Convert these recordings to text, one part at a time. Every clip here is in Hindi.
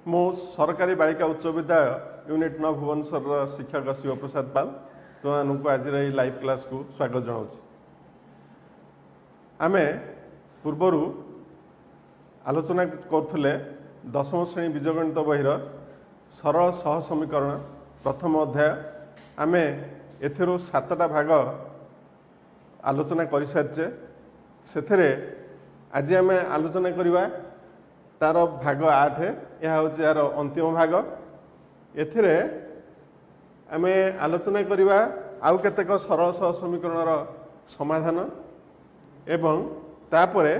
मो सरकारी बालिका उच्च विद्यालय यूनिट 9 भुवनेश्वर शिक्षक शिवप्रसाद पाल तुमको आज लाइव क्लास को स्वागत जनाऊँ। आम पूर्वर आलोचना करुले दशम श्रेणी बीजगणित बहिर सरल सह समीकरण प्रथम अध्याय आम एथिरो 7टा भाग आलोचना कर सारी से आज आम आलोचना करवा तार भाग 8 यह हूँ यार अंतिम भाग एथिरे आम आलोचना करवा आउ केतेक सरल सह समीकरण समाधान एवं तापरे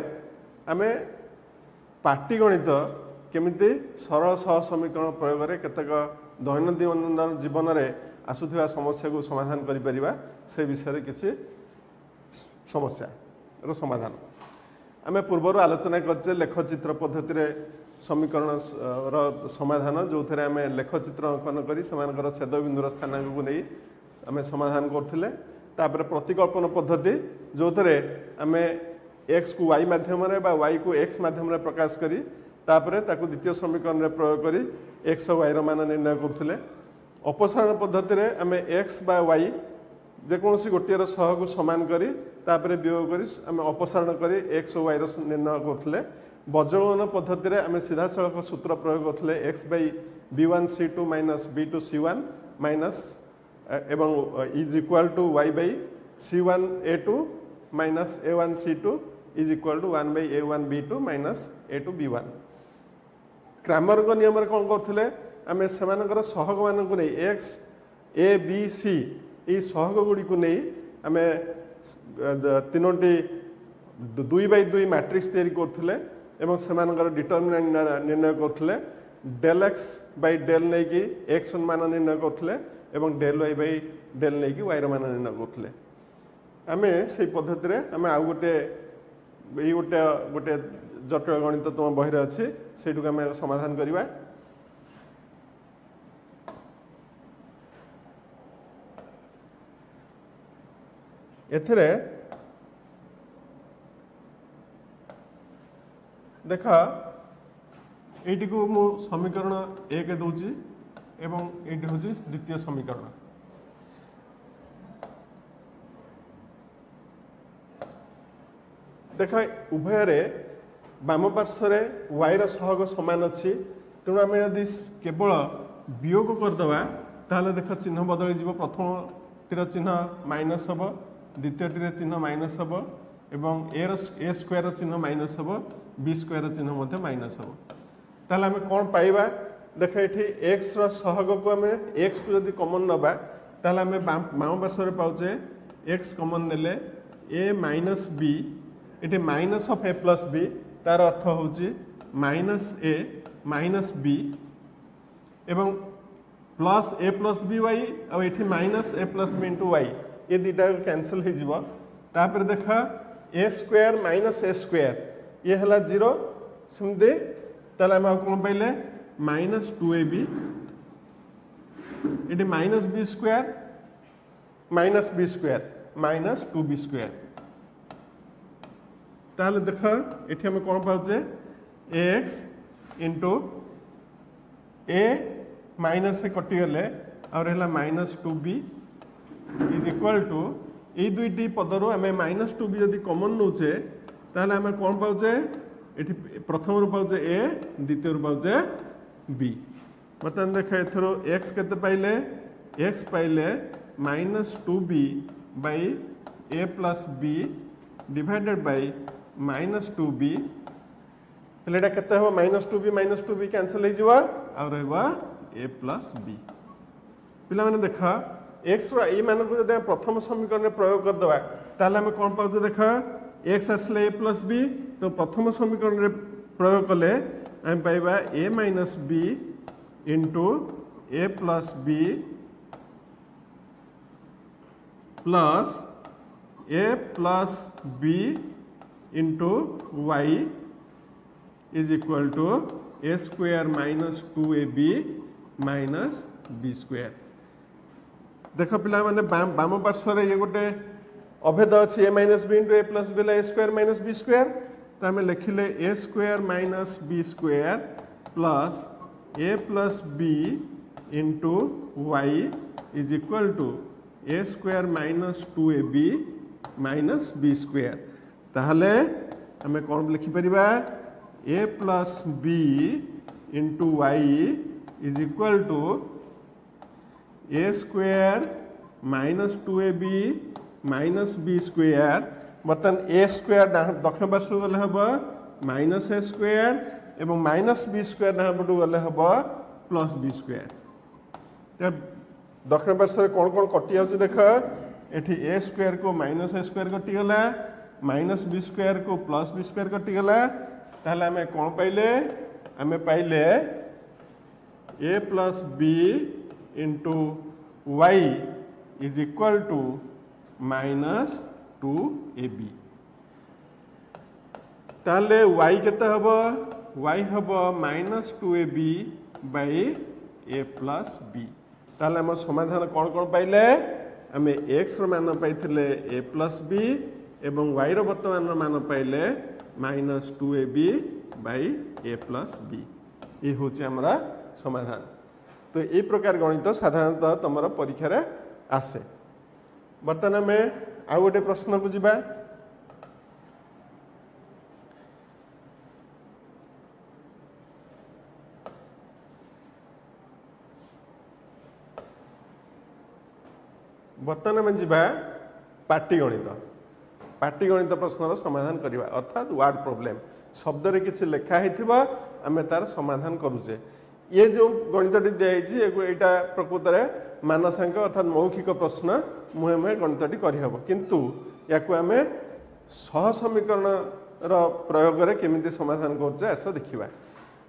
आम पाटीगणित केमिति सरल सह समीकरण प्रयोग में केतेक दैनंदिन जीवन में आसुथिबा समस्या को समाधान करि परिबा से विषय किसी समस्या समाधान आम पूर्वर आलोचना करचे लेखचित्र पद्धति रे समीकरण समाधान जो थे आम लेखचित्र अंकन करी सेमानकर छेद बिंदुर स्थानांक को नहीं आम समाधान करथिले। तापर प्रतिकल्पन पद्धति जो थे आम एक्स को वाई माध्यम बा वाई को एक्स माध्यम प्रकाश करी तापर ताकू द्वितीय समीकरण रे प्रयोग करी एक्स और वाई मान निर्णय करथिले। अपसारण पद्धति रे आम एक्स बा वाई जेकोसी गोटे सह को सामान करी तापर वियोग करी आम अपसारण करी एक्स और वाई निर्णय करथिले। बज्रगणन पद्धति रे आम सीधा सड़क सूत्र प्रयोग करथिले x by b1 c2 minus b2 c1 minus एवं is equal to y by c1 a2 minus a1 c2 is equal to 1 by a1 b2 minus a2 b1। Cramer को नियम कौन करथिले आम सेमानकर सहग मान को नहीं एक्स ए बी सी ये सहग गुड़ी को नहीं आम तीनोटी 2/2 मैट्रिक्स तैयारी करथिले एवं सेमानकर डिटरमिनेंट निर्णय करथिले डेल एक्स बाई डेल नहीं कि एक्स मान निर्णय करथिले एवं डेल वाई बाई डेल नहीं कि वाई मान निर्णय करथिले। आम से पद्धति रे आम आउ गोटे गोटे जटिल गणित तुम बहिरे अच्छी से आम समाधान करवा। एथिरे देखा ये को मु समीकरण 1 दूची एवं ये हूँ द्वितीय समीकरण। देखा उभय बाम पार्श्व वाई सहग सामान अच्छी तेणु आम यदि केवल वियोग करदे ताहले देख चिन्ह बदल जीव प्रथम टीर चिन्ह माइनस हम द्वितीय टीर चिन्ह माइनस हम एवं ए स्क्वायर चिन्ह माइनस हम बी स्क्वायर चिन्ह माइनस हम ताहले आम कौन पाइबा देख ये एक्स सहग को आम एक्स को जब कमन नवा ताहले आम बाम पार्श्व पाचे एक्स कमन नेले ए माइनस बी ये minus of a plus b तार अर्थ हूँ माइनस ए माइनस बी एवं plus a plus b y और ये minus a plus b into y ये दुटा कैंसल हो देखा a square minus a square ये है 0 सेमती ताले आम कौन पाइले माइनस 2ab ये minus b square minus 2b square ताले देख ये आम कौन पाचे एक्स इंटू ए माइनस से कटिगले और minus 2b is equal to ये दुईटी पदर आम माइनस 2b जदि कमन नौचे ताहले आम कौन पाचे ये प्रथम रू पाचे ए द्वितीय रू पाचे बी। बर्तमान देख एथर एक्स केते पाइले एक्स पाइले minus 2b by a plus b divided by minus 2b हेल्ला केते हो माइनस 2b कैंसल हो ए प्लस बी। पिला माने देखा एक्स ए मान को जब प्रथम समीकरण में प्रयोग करदे ताहले आम कौन पाचे देख एक्स आसले ए प्लस बी तो प्रथम समीकरण में प्रयोग कले आम पाइबा a minus b into a plus b plus a plus b into y is equal to a square minus 2ab minus b square. देख पिला माने बाम पार्श्व ये गोटे अभेद अच्छी a minus b into a plus b a square minus b square तो आम लिखिले a square minus b square plus a plus b into y is equal to a square minus 2ab minus b square. ताहले आमे कौन लिखिपर a plus b into y is equal to a square minus 2ab minus b square. बर्तन ए स्क्वायर दक्षिण पार्श्व गले हम माइनस ए स्क्वायर एवं माइनस बी स्क्वायर डाण पटू गले हम प्लस बी स्क्वायर। दक्षिण पार्श्व कौन कौन कटि जाऊँ देख एठी ए स्क्वायर को माइनस ए स्क्वायर कटिगला माइनस बी स्क्वायर को प्लस बी स्क्वायर कटिगला। ताहले आमे कौन पाइले आमे पाइले a plus b into y is equal to minus 2ab। ताहले y केते हबो y हबो minus 2ab by a plus b. ताहले हम समाधान कौन कौन पाइले आमे x रो मान पाइथिले a प्लस बी एवं y रो वर्तमान मान पाइले minus 2ab by a plus b. ये होची हमरा समाधान। तो ये प्रकार गणित साधारणतः तुम परीक्षा रे आसे। बर्तमान में आउ गोटे प्रश्न को जीवा। बर्तमान में जीवा पाटीगणित। पाटीगणित प्रश्नर समाधान करवा अर्थात वर्ड प्रॉब्लम शब्द रे किछि लेखा हेथिबा आमे तार समाधान करूचे। ये जो गणितटी दिखाई यहाँ प्रकृत में मानसांक अर्थात मौखिक प्रश्न मुहे मुहे गणितटी करहब किंतु या सह समीकरण प्रयोग रे केमिति समाधान करछे ऐसा देखिबा।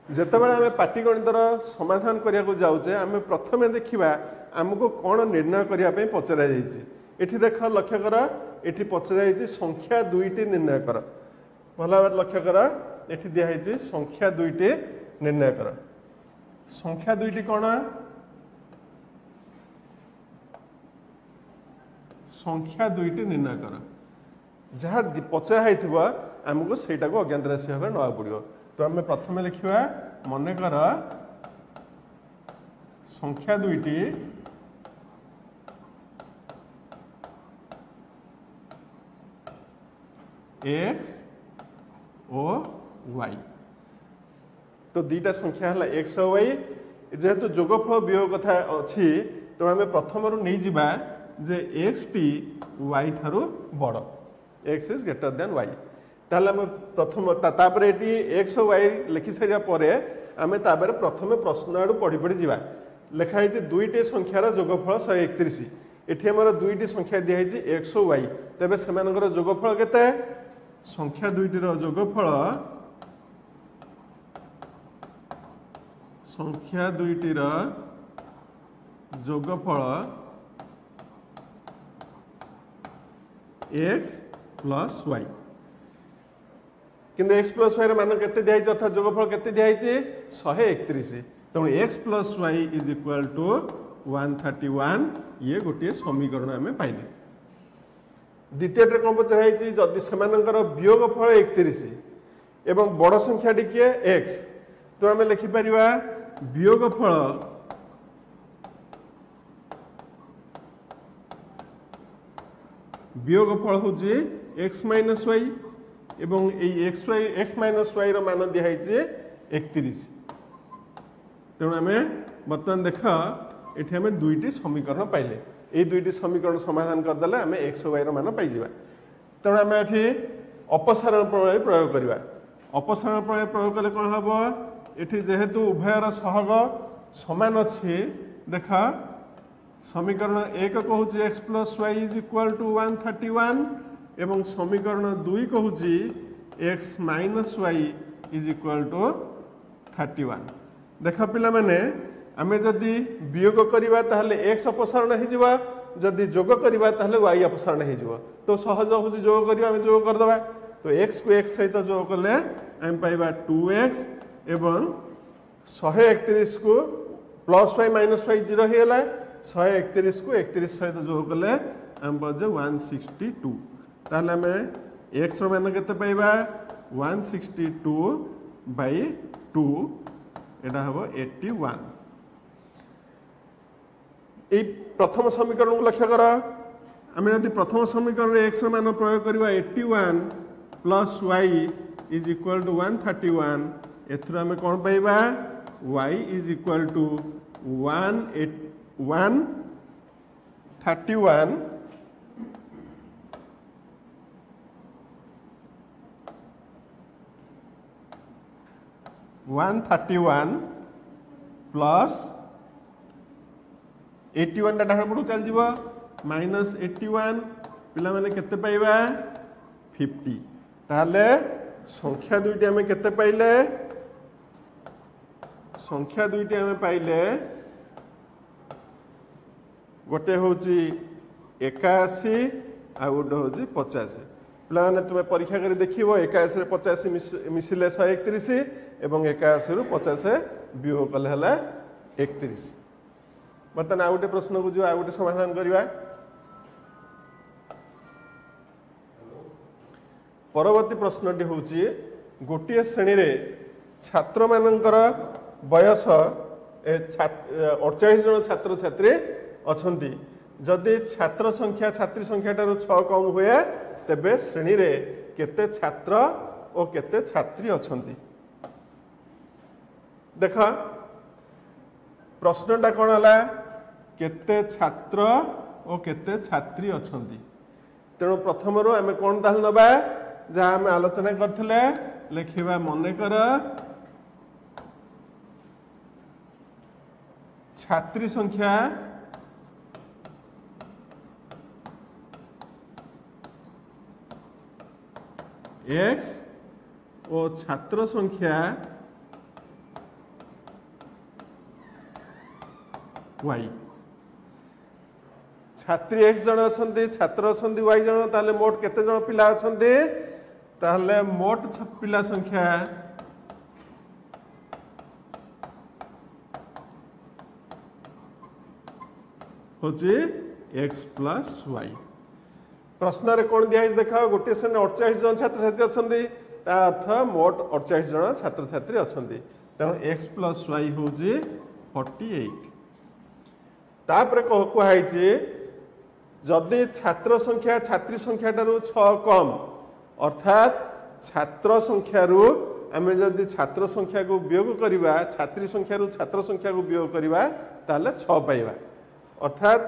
जेतेबेले आमे पाटीगणितर समाधान करिया को जाउचे आमे प्रथमे देखिबा हमको कौन निर्णय करिया पे पचरा जाइछि। एठी देख लक्ष्य कर एठी पचरा जाइछि संख्या दुईटी निर्णय कर। भल भाव लक्ष्य कर एठी दिया जाइछि संख्या दुईटी निर्णय कर। संख्या दुईटी कौन संख्या दुईटी निर्णय कर जहाँ पचरा होइथिबा हमको सेटा को अज्ञात राशि भाव नवा पड़ो। तो आम प्रथम लिखा मनकर संख्या दुईटी x और y। तो दीटा संख्या है x और y जेहेतु जोगफल वियोग कथा अच्छी तो आम प्रथम नहीं जावा जे x टी y ठारू बड़ x is greater than y। ताहले हम प्रथम तापर एटी x और y लिखि सारिया परे आमे तापर प्रथम प्रश्न आडू पढ़ी पढ़ी जावा। लिखाई दुईटी संख्यार जोगफल 131। एठी हमर दुईटी संख्या दिखाई x और y तेबे सेमानकर जोगफल केते संख्या दुईटीर जोगफल संख्या दुईटीर जोगफल x प्लस y किंतु x प्लस y मान केते दिखाई अर्थात जोगफल केते दिखाई 131। तेणु x plus y is equal to 131 ये गोटे समीकरण आम पाइले। द्वितीय कौन पचाई जदि से वियोगफल 31 एवं बड़ संख्या किए x तो आम लिखिपर वियोगफल वियोगफल हूँ x माइनस y एवं x माइनस y मान दिखाई 31। तेणु आम बर्तमान देख ये आम दुईटी समीकरण पाइले। ये दुईटी समीकरण समाधान करदे आम x और y मान पाइबा। तेणु आम ये अपसारण प्रणाली प्रयोग करवा। अपसारण प्रणाली प्रयोग कले कौन हम ये जेहेतु उभयर सहग समान अच्छी देख समीकरण 1 कहूँ x plus y is equal to 131 एवं समीकरण 2 कहूँ x minus y is equal to 31। देख पिला माने आमे जदि वियोग करवा ताहले x अपसारण हो जदि जोग करवा ताहले y अपसारण हो तो सहज हूँ जोग करवा आमे जोग करदबा। तो x को x सहित जोग कले आम पाइबा 2x एवं 131 को प्लस y माइनस y 0 होगा 131 को 31 सहित जोग कले आम पाजे 162। ताहले आमे x मान केते पाइबा 162 बाई 2 एटा हम 81 ये प्रथम समीकरण को लक्ष्य कर आम यदि प्रथम समीकरण एक्स मान प्रयोग करवा 81 plus y is equal to 131 एथुर आम कौन पाइबा y is equal to 131 plus 81 डाटा पड़ू चल जीव माइनस 81 पिला माने केते पाइबा 50 ताले संख्या दुईटी आमे केते पाइले संख्या दुईटी आमे पाइले गोटे होची 81 आ गोटे होची 85 पिला माने तुमे परीक्षा करी देखिबो 81 रे 85 मिसिले 131 एवं 81 रु 50 वियोग कले हला 31 बर्तमान आ गोटे प्रश्न को जो आ गोटे समाधान करवा परवर्ती प्रश्नटी होची गोटे श्रेणी रे छात्र मानकर बयस 48 जन छात्र छात्री अछंती जदि छात्र संख्या छात्री संख्या टारु 6 कम हुए तेबे श्रेणी रे केते छात्र और केते छात्री अछंती देख प्रश्नटा कौन है केते छात्र और केते छात्री अछंती तेणु प्रथम रो आमे कौन ताल नबा जहाँ आम आलोचना करथिले लिखिबा मने कर छात्री संख्या x और छात्र संख्या y छात्री x जन अछंती छात्र अछंती y जन ताले मोट केते जन पिला अछंती ताले मोट पिला संख्या होची x प्लस y प्रश्न रे कोन दिया देखा गोटे श्रेणी 48 जन छात्र छात्री अछंती ता अर्थ मोट 48 जन छात्र छात्री अछंती तेणु x प्लस y होची 48 तापर कहुई जदि छात्र संख्या छात्री संख्या टारु 6 कम अर्थात छात्र संख्या आम जदि छात्र संख्या को वियोग करवा छात्री संख्या छात्र संख्या को वियोग करवा ताले 6 पाइबा अर्थात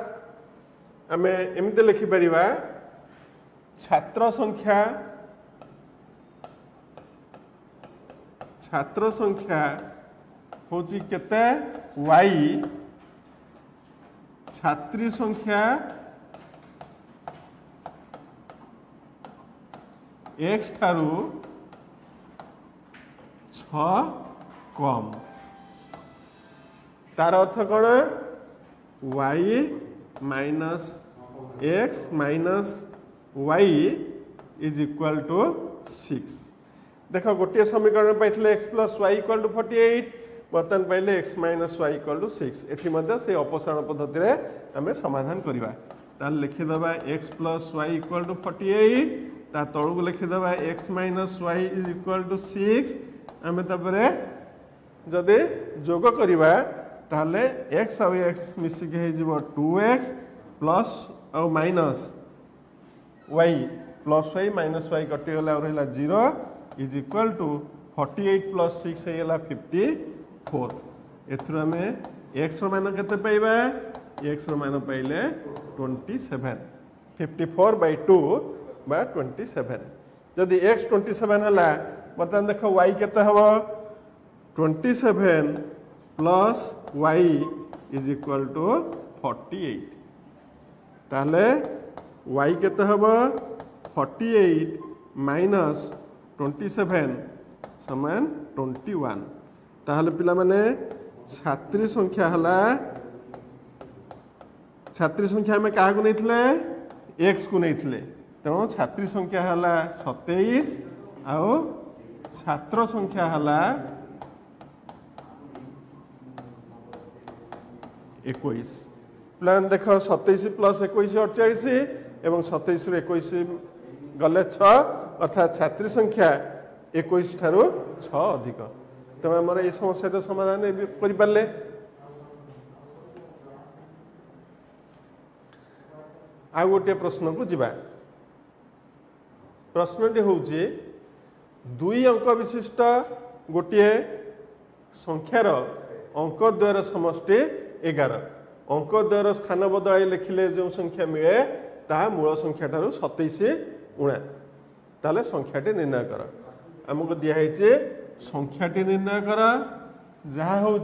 आम एमती लिखिपर छात्र संख्या होची केते y छात्री संख्या x ठारू 6 कम तार अर्थ कौन y minus x minus y is equal to 6 देख गोटे समीकरण पाइले x plus y equal to 48 बर्तमान पाइले x minus y equal to 6 एठी मध्य से अपसारण पद्धति रे हमें समाधान करबा ताल लिखि दबा x plus y equal to 48 ता तळु को लिखि दबा x minus y is equal to 6 हमें तबरे जदि जोग करबा ताले x और x मिसिक हे जिवो 2x प्लस और minus y plus y minus y कटि गला और हैला 0 इज इक्वल टू 48 प्लस 6 हैला 54 एथुर हमें x रो मान केते पाइबा x रो मान पाइले 27 54/2 बा 27 जदि x 27 हला बर्तमान देखो y केते हबो 27 plus y is equal to 48 ताले y केते हबो 48 माइनस 27 समान 21 ताहले पिला माने छात्री संख्या हला छात्री संख्या में क्या को नहीं x को नहीं तेणु छात्री संख्या हला 27 आउ छात्र संख्या हला 21 प्लान देख 27 प्लस 21 48 एवं 27 रु 21 गले 6 अर्थात छात्री संख्या 21 ठारू 6 अधिक तेणु आमर ये समस्या समाधान कर पारे। आ गोटे प्रश्न को जीवा। प्रश्नटी हूँ 2 अंक विशिष्ट गोटे संख्यार अंक द्वयर समष्टि 11 अंक द्वयर स्थान बदलाई लिखिले जो संख्या मिले ताहा मूल संख्या ठारू 27 गुणा ताले संख्याटी निर्णय कर। आमको दिखाई संख्याटी निर्णय कर जहाँ हूँ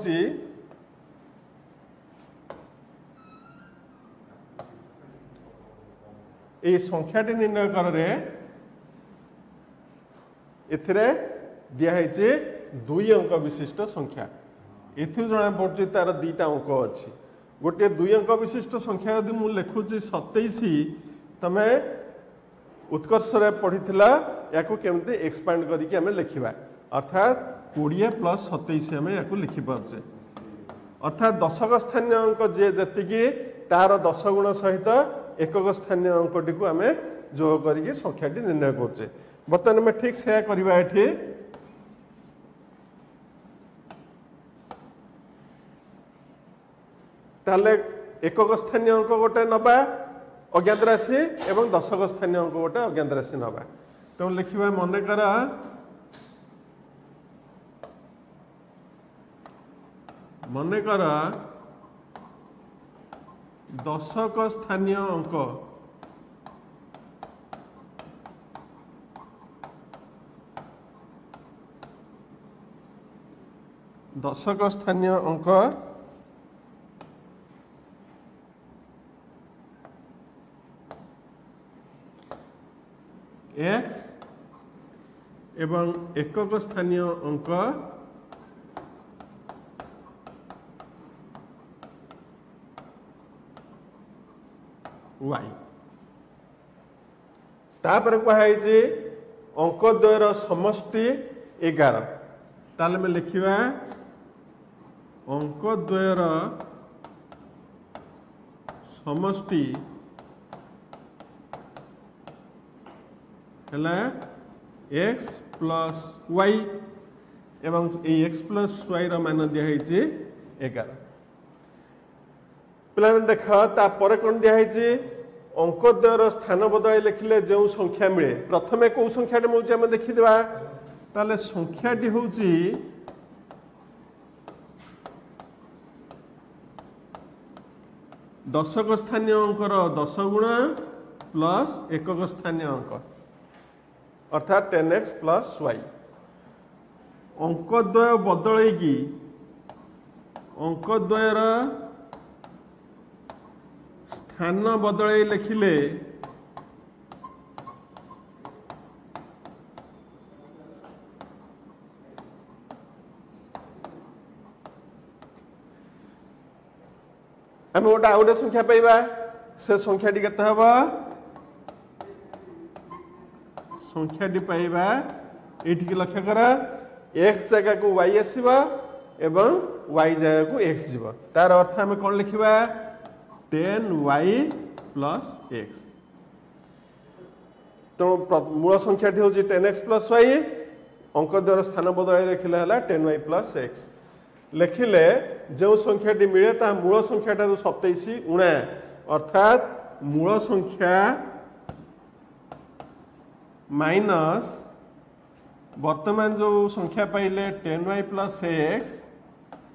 ये संख्याटी निर्णय कर रे एथिरे दिखाई 2 अंक विशिष्ट संख्या एथु जना पड़ुछि तार 2टा अंक अच्छी गोटे 2 अंक विशिष्ट संख्या यदि मु लिखुछि 27 तमे उत्कर्ष रे पढ़िथिला याकू केमते एक्सपांड करिके हमें लिखिबा अर्थात 20 + 27 हमें याकू लिखि पाउछे अर्थात दशक स्थानीय अंक जे जतिकी तार 10 गुण सहित एकक स्थानीय अंकटी को आम जोग करके संख्याटी निर्णय करचे। बर्तमान में ठीक से करवा एठी ताले एकक स्थानीय अंक गोटे नबा अज्ञात राशि एवं दशक स्थानीय अंक गोटे अज्ञात राशि नबा। तो लिखा मनकर दशक स्थानीय अंक x एवं एकक स्थानीय अंक y तापर कहुई अंक द्वयर समष्टि 11 ताले में लिखिबा अंक द्वयर समष्टि है x + y एवं x + y मान दिखाई 11 पे देख तापर कौन दिखाई अंक द्वयर स्थान बदलाई लिखिले जो संख्या मिले प्रथमे कौ संख्या मिलूँ आम देखीदा ताले संख्याटी हूँ दशक स्थानीय अंकर 10 गुण प्लस एकक स्थानीय अंक अर्थात 10x + y अंक द्वय बदलैकी अंक द्वयर स्थान बदलाई लिखिले आम गोटे आउटे संख्या पाइबा से संख्याटी केते हबो संख्याटी पाइबा एठी के लक्ष्य कर x जगह को y आसीबा एवं y जगह को x जीव तार अर्थ आम कौन लिखिबा 10y + x तो मूल संख्याटी हूँ 10x + y अंक द्वारा स्थान बदलाई लिखिले है 10y + x लिखिले जो संख्याटी मिले ता मूल संख्या 27 गुणा अर्थात मूल संख्या माइनस वर्तमान जो संख्या पाइले 10y + x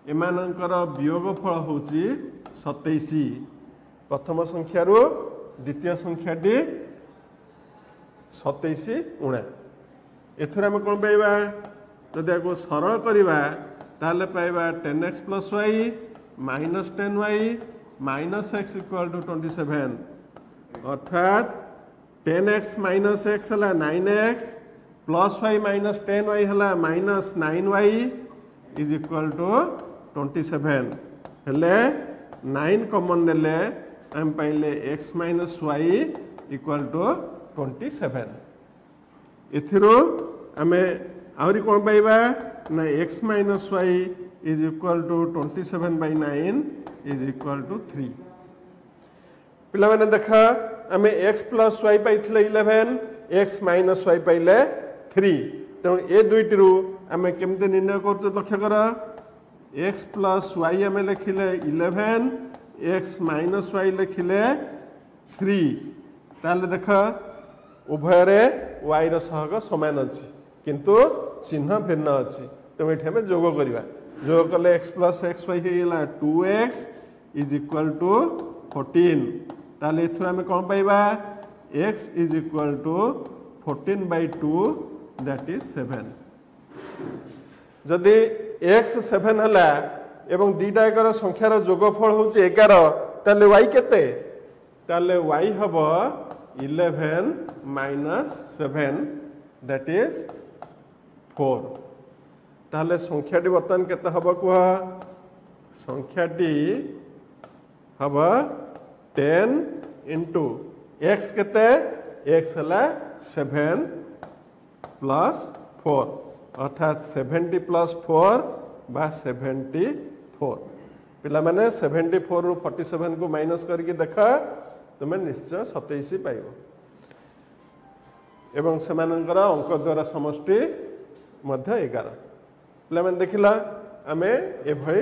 एमानकर वियोगफल हूँ 27 प्रथम संख्या द्वितीय संख्याटी 27 गुणा एथुर आम कौन पाइबा जदि आपको सरल करवा ताले पाइबा 10x + y - 10y - x = 27 अर्थात 10x - x है 9x + y - 10y है -9y = 27 हेले 9 कॉमन नेले हम पाइले x - y = 27 एथिरो आमे आउरी कोन पाइबा ना x - y = 27/9 = 3 पिला माने देखा आमे x + y पाइथिले 11 x - y पाइले 3 तेणु ए दुईटी आम केमती निर्णय कर लक्ष्य कर x प्लस वाई आम लिखिले 11 x माइनस वाई लिखिले 3 ताले देख उभय y सहग सामान अच्छी किंतु चिन्ह भिन्न अच्छी तेणु ये आम जोग करवा जोग कले x प्लस एक्स वाई होगा 2x इज इक्वल टू 14 ताले इथुर आम कौन पाइबा x is equal to 14/2 that is 7 जदि x 7 हला एवं दीटा एकर संख्यार जोगफल हूँ 11 ताले y केते ताले y hub 11 minus 7 that is 4 ताले संख्याटी बर्तमान केते हब कह संख्याटी हब 10 इंटू x केते x हला 7 प्लस 4 अर्थात 70 प्लस 4 बा 74 पिला माने 74 रु 47 को माइनस करके देखा तुम निश्चय 27 पाइब एवं सेमानंकर अंक द्वारा समष्टि मध्य 11 पिला माने देखिला आमे एभଳି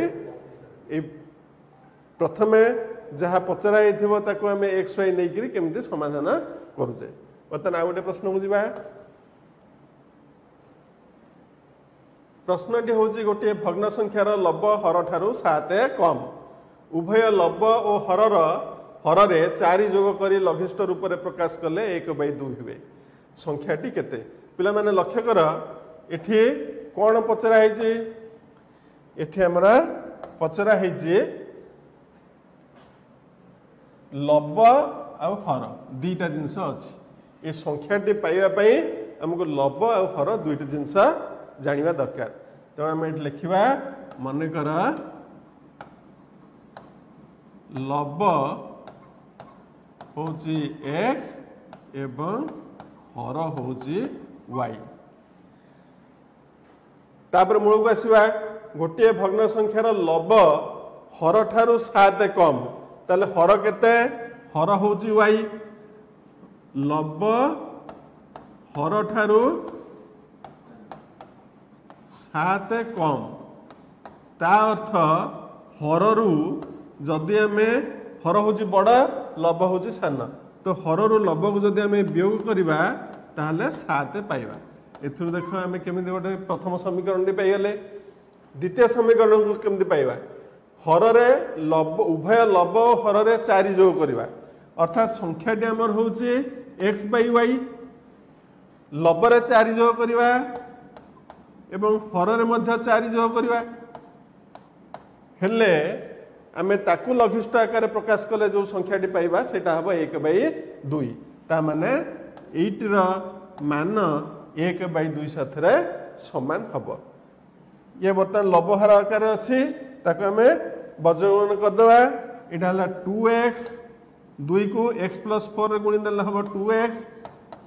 प्रथमे जहाँ पचरा ताको आमे एक्स वाई नहीं करी केमती समाधान करुचे बर्तमान आ गोटे प्रश्न को जीवा प्रश्नटी हूँ गोटे भग्न संख्यार लब हर ठारू 7 कम उभय लब और हर रे 4 जोग करी लघिष्ठ रूप में प्रकाश कले 1/2 हुए संख्याटी केते पिला माने लक्ष्य कर एठी कौन पचरा है एठी हमरा पचरा है लब आ हर दुईटा जिनस अच्छी ये संख्याटी पाइबा आमको लब आ हर दुईटा जिनस जानिबा दरकार तेणु आम ये लिखा मनकर लब हूँ एक्स एवं हर हूँ वाई तापर मूल को आसवा गोटे भग्न संख्यार लब हर ठारू 7 कम ताले हर केते हर हूँ वाई लब हर ठारू 7 कम ता अर्थ हरु जदि आम हर हूँ बड़ लब हूँ सान तो हरु लब को जदि आम वियोग करवा ताहले 7 पाइबा एथुर देख आम केमी गोटे प्रथम समीकरण पाइगले द्वितीय समीकरण को केमती पाइबा हर रे लब उभय लब और हर रे 4 जोग करवा अर्थात संख्याटी आमर हूँ x/y लब रे 4 जोग करवा एवं हर रे मध्य 4 जोग करवा हेले आमे ताकू लघिष्ठ आकार प्रकाश कले जो संख्याटी पाइबा सेटा हबो 1/2 ता माने 8 रो मान 1/2 साथरे समान हबो ये बर्तमान लबहार आकार अछि ताको आमे बज्रगणन कर देबा एटा हला 2x 2 को x + 4 रे गुणि देला हबो 2x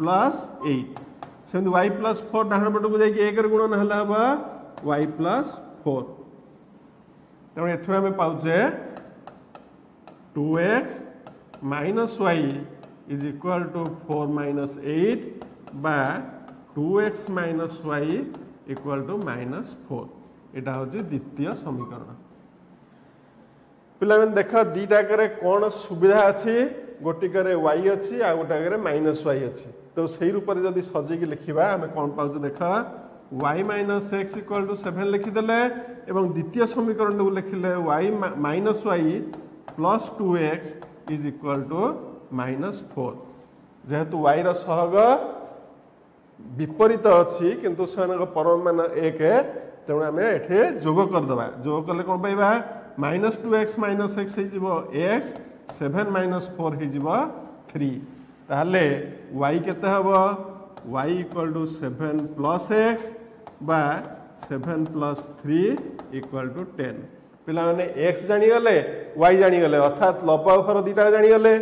+ 8 सेमि y + 4 डाहण पट को जाई के 1 रे गुणन हला हबो y + 4 तेणु एथुर आम पाचे 2x - y is equal to 4 - 8 बा 2x - y इक्वल टू -4 एटा हूँ द्वितीय समीकरण पिला देख दीटा कौन सुविधा अच्छी गोटिकर y अच्छी आ गोटाकर -y अच्छी तो सही रूप में जब सजेक लिखा आम कौन पाचे देख y - x इक्वल टू 7 लिखिदेले एवं द्वितीय समीकरण को लिखिले y - plus 2x is equal to -4 जेहेतु y सहग विपरीत अच्छी किंतु से परम मान 1 तेणु आम ये जोग करदे जोग कले कौन पाइबा -2x - x x 7 - 4 हो 3 ताहले y केते हबो y इक्वल टू 7 + x बा 7 + 3 इक्वल टू 10 पिला माने x जानिगले y जानिगले अर्थात लब हर दुईटा जानिगले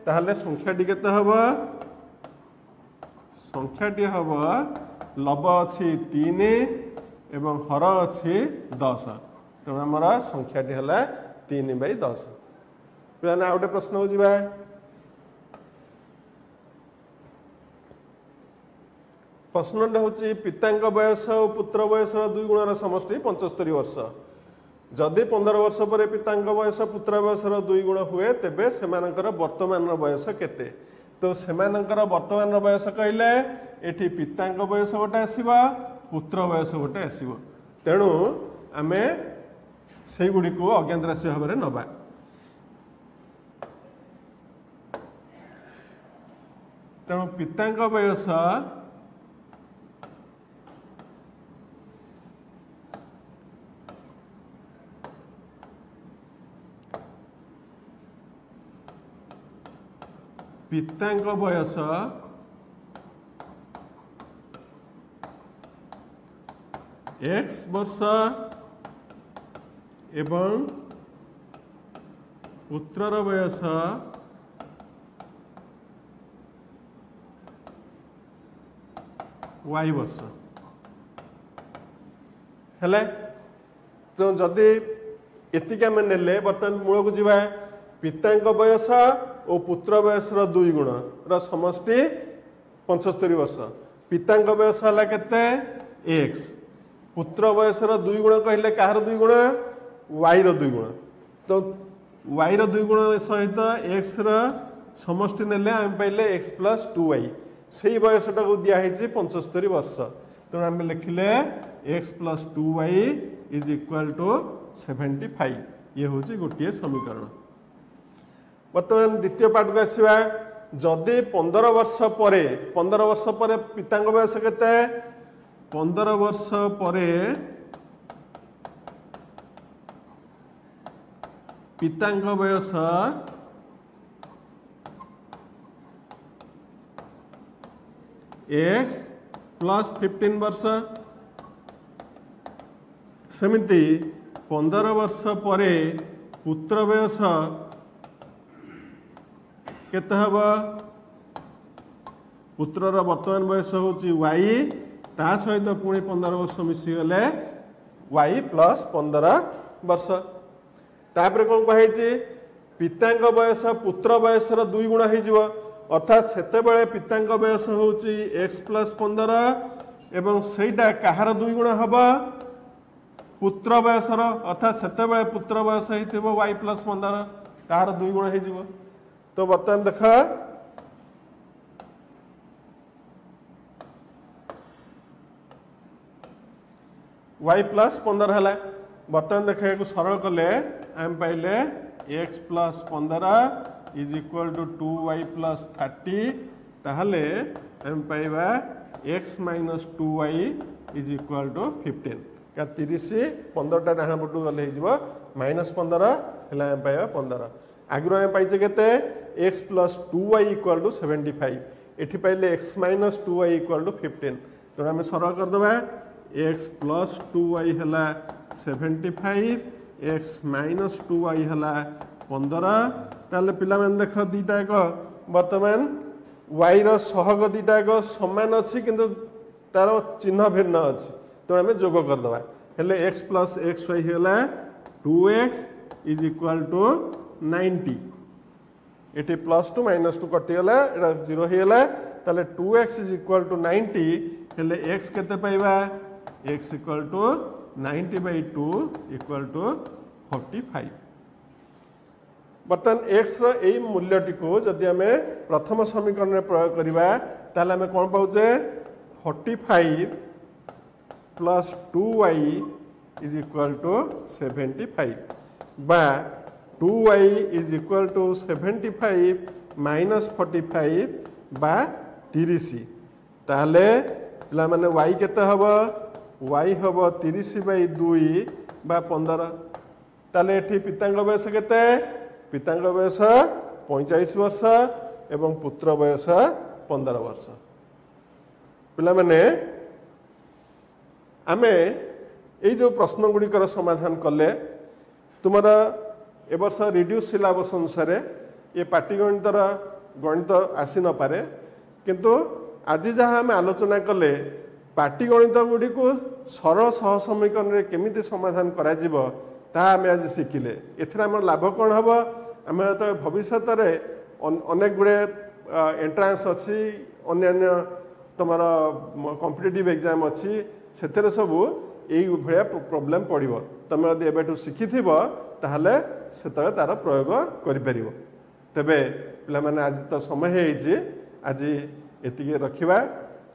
ताहले संख्याटी केते हबो संख्याटी हबो लब अछि 3 एवं हर अछि 10 तेणु आमर संख्याटी हला 3/10 पिला आ गोटे प्रश्न को जीवा प्रश्न हूँ पिता बयस और पुत्र बयस 2 गुणर समष्टि 75 वर्ष। जदि 15 वर्ष पर पिता बयस पुत्र बयस 2 गुण हुए तेबे सेमानकर वर्तमान बयस केते। तो सेमानकर वर्तमान बयस कहले एठी पिता बयस गोटे आसीबा पुत्र बयस गोटे आसीबो। तेणु आमे से गुडी को अज्ञात राशि भाव में नबा। तेणु पिता बयस पिता बयस x वर्ष एवं पुत्रर बयस y वर्ष हेले। तो जदि एतिक आम नेले बर्तमान मूल को जीवा पिता बयस और पुत्र बयस 2 गुण समष्टि 75 वर्ष। पिता बयस है केते x, पुत्र बयस 2 गुण कहले कहार 2 गुण y 2 गुण। तो y 2 गुण सहित x समष्टि नेले आम पाइले x + 2y से बयसटा को दिया 75 वर्ष। तेणु आम लिखिले x + 2y = 75। ये हूँ गोटे समीकरण। बर्तमान द्वितीय पार्ट को आसवा। जदि 15 वर्ष पर पिता बयस केते 15 वर्ष पर पिता बयस x + 15 वर्ष। सेमिति 15 वर्ष पर पुत्र बयस केते हब पुत्रर वर्तमान बयस होची y ता सहित पुणी 15 वर्ष मिसीगले y + 15 वर्ष। तापर कौन कहे पिता बयस पुत्र बयस 2 गुण हो अर्थात सेते बेले पिता बयस होची x + 15 एवं सेटा कहार 2 गुण हम पुत्र बयसर अर्थात सेते बेले पुत्र बयस होइथिबो y + 15 तार 2 गुण हो। तो बर्तमान देख y + 15 है। बर्तमान देखा सरल कले आम पाइले x + 15 = 2y + 30 ताहले आम पाइबा x - 2y = 15 का 30 15टा डाहाण पटू गले -15 है आम पाइबा 15। आगु आम पाइचे केते x + 2y = 75 एठी पाइले x - 2y = 15। तो आम सरल करदे x + 2y है 75 x - 2y है 15। ताले पिला मन देख दीटा एक वर्तमान y रो सहग दीटा एक समान अच्छी किंतु तार चिन्ह भिन्न अच्छी। तो आम जोग करदे हेले x + xy है 2x = 90 एटी +2 -2 कटिगला एटा 0 होगला। ताले 2x = 90 हेले x केते पाइबा x = 90/2 = 45। बर्तमान x रो एई मूल्यटी को जदि आम प्रथम समीकरण में प्रयोग करिबा ताले आम कोन पाउचे 45 + 2y = 75 बा 2y = 75 - 45 बा 30। ताले पिला माने y केते हबो y हबो 30/2 बा 15। ताले एठी पितांग बयस केते पितांग बयस 45 वर्ष एवं पुत्र बयस 15 वर्ष। पिला माने आमे एई जो प्रश्न गुड़िकर समाधान कले तुमर ए वर्ष रिड्यूस सिलेबस अनुसार ये पाटीगणितर गणित आसी न पारे किंतु आज जहाँ आम आलोचना कले पाटीगणित गुड़ी को सरल सह समीकरण केमिति समाधान करा जिवो ताहा आम आज शिखिले। एथर आम लाभ कौन हम आम भविष्य अनेक गुड़े एंट्रांस अच्छी अन्य तुम कॉम्पिटिटिव एग्जाम अच्छी से सब यही भाया प्रोब्लेम पड़ो तुम यदि एबेठू शिखि ताहले से तार प्रयोग कर तेबे पिला माने आज तो समय है आज एति रखिबा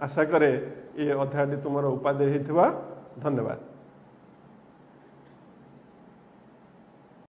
आशा करे ये अध्यायटी तुम उपादेय होइथिबा धन्यवाद।